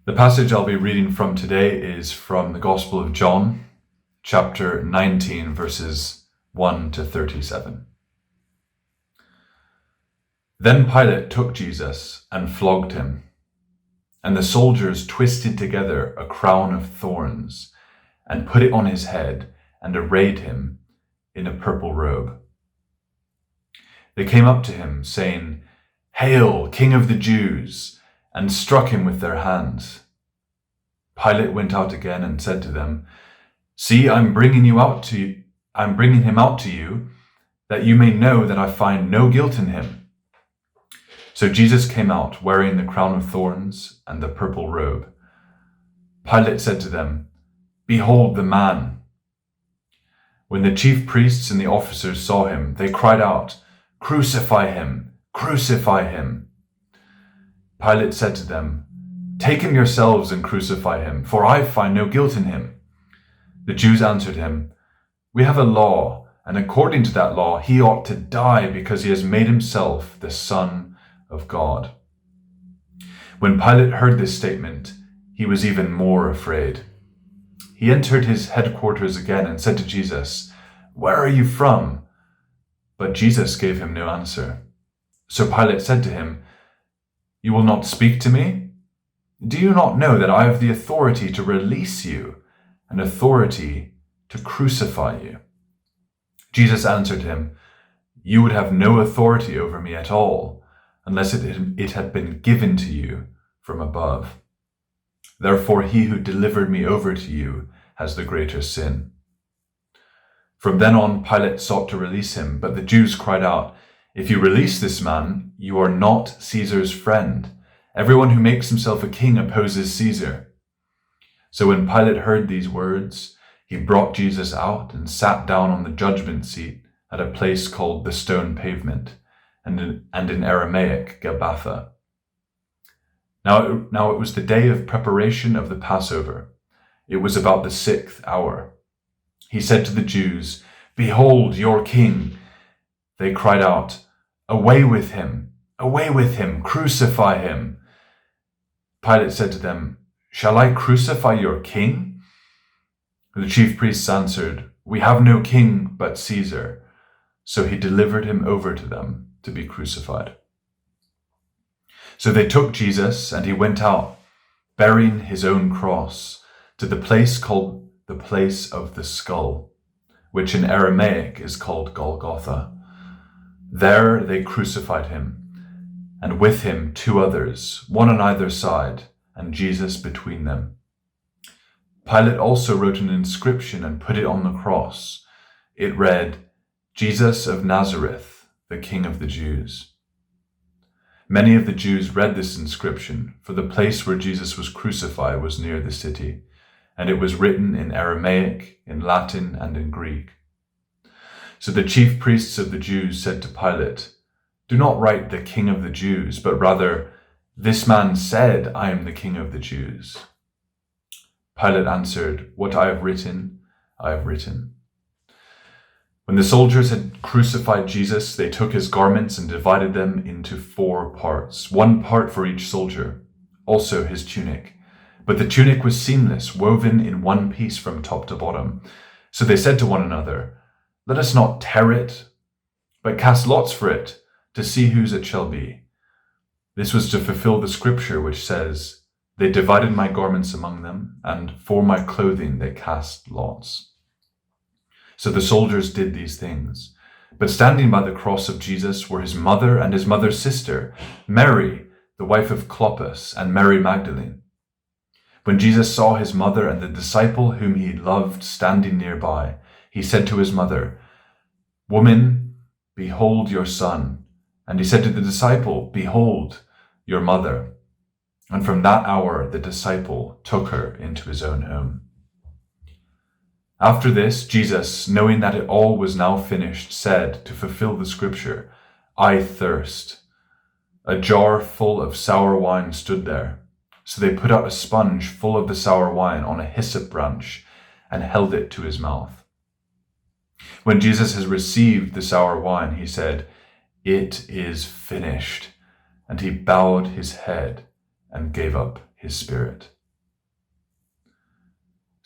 The passage I'll be reading from today is from the Gospel of John, chapter 19, verses 1 to 37. Then Pilate took Jesus and flogged him, and the soldiers twisted together a crown of thorns and put it on his head and arrayed him in a purple robe. They came up to him, saying, "Hail, King of the Jews!" and struck him with their hands. Pilate went out again and said to them, "See, I'm bringing him out to you, that you may know that I find no guilt in him." So Jesus came out wearing the crown of thorns and the purple robe. Pilate said to them, "Behold the man." When the chief priests and the officers saw him, they cried out, "Crucify him! Crucify him!" Pilate said to them, "Take him yourselves and crucify him, for I find no guilt in him." The Jews answered him, "We have a law, and according to that law he ought to die because he has made himself the Son of God." When Pilate heard this statement, he was even more afraid. He entered his headquarters again and said to Jesus, "Where are you from?" But Jesus gave him no answer. So Pilate said to him, "You will not speak to me? Do you not know that I have the authority to release you and authority to crucify you?" Jesus answered him, "You would have no authority over me at all, unless it had been given to you from above. Therefore he who delivered me over to you has the greater sin." From then on, Pilate sought to release him, but the Jews cried out, "If you release this man, you are not Caesar's friend. Everyone who makes himself a king opposes Caesar." So when Pilate heard these words, he brought Jesus out and sat down on the judgment seat at a place called the Stone Pavement, and in Aramaic, Gabbatha. Now it was the day of preparation of the Passover. It was about the 6th hour. He said to the Jews, "Behold your king." They cried out, "Away with him! Away with him! Crucify him!" Pilate said to them, "Shall I crucify your king?" The chief priests answered, "We have no king but Caesar." So he delivered him over to them to be crucified. So they took Jesus, and he went out, bearing his own cross, to the place called the Place of the Skull, which in Aramaic is called Golgotha. There they crucified him, and with him 2 others, one on either side, and Jesus between them. Pilate also wrote an inscription and put it on the cross. It read, "Jesus of Nazareth, the King of the Jews." Many of the Jews read this inscription, for the place where Jesus was crucified was near the city, and it was written in Aramaic, in Latin, and in Greek. So the chief priests of the Jews said to Pilate, "Do not write the King of the Jews, but rather, 'This man said, I am the King of the Jews.'" Pilate answered, "What I have written, I have written." When the soldiers had crucified Jesus, they took his garments and divided them into 4 parts, 1 part for each soldier, also his tunic. But the tunic was seamless, woven in one piece from top to bottom. So they said to one another, "Let us not tear it, but cast lots for it, to see whose it shall be." This was to fulfill the scripture which says, "They divided my garments among them, and for my clothing they cast lots." So the soldiers did these things. But standing by the cross of Jesus were his mother and his mother's sister, Mary, the wife of Clopas, and Mary Magdalene. When Jesus saw his mother and the disciple whom he loved standing nearby, he said to his mother, "Woman, behold your son." And he said to the disciple, "Behold your mother." And from that hour the disciple took her into his own home. After this, Jesus, knowing that it all was now finished, said, to fulfill the scripture, "I thirst." A jar full of sour wine stood there. So they put out a sponge full of the sour wine on a hyssop branch and held it to his mouth. When Jesus had received the sour wine, he said, "It is finished." And he bowed his head and gave up his spirit.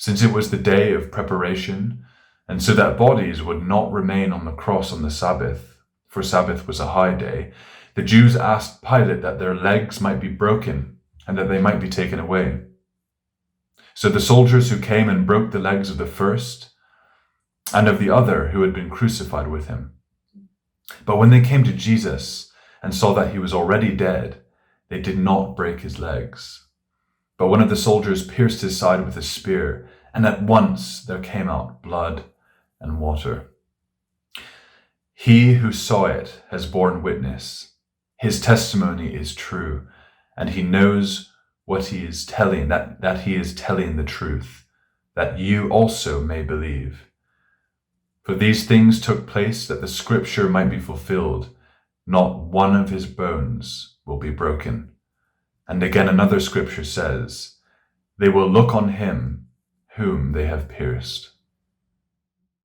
Since it was the day of preparation, and so that bodies would not remain on the cross on the Sabbath, for Sabbath was a high day, the Jews asked Pilate that their legs might be broken and that they might be taken away. So the soldiers who came and broke the legs of the first and of the other who had been crucified with him. But when they came to Jesus and saw that he was already dead, they did not break his legs. But one of the soldiers pierced his side with a spear, and at once there came out blood and water. He who saw it has borne witness. His testimony is true, and he knows what he is telling, that he is telling the truth, that you also may believe. For these things took place that the scripture might be fulfilled. Not one of his bones will be broken. And again, another scripture says, they will look on him whom they have pierced.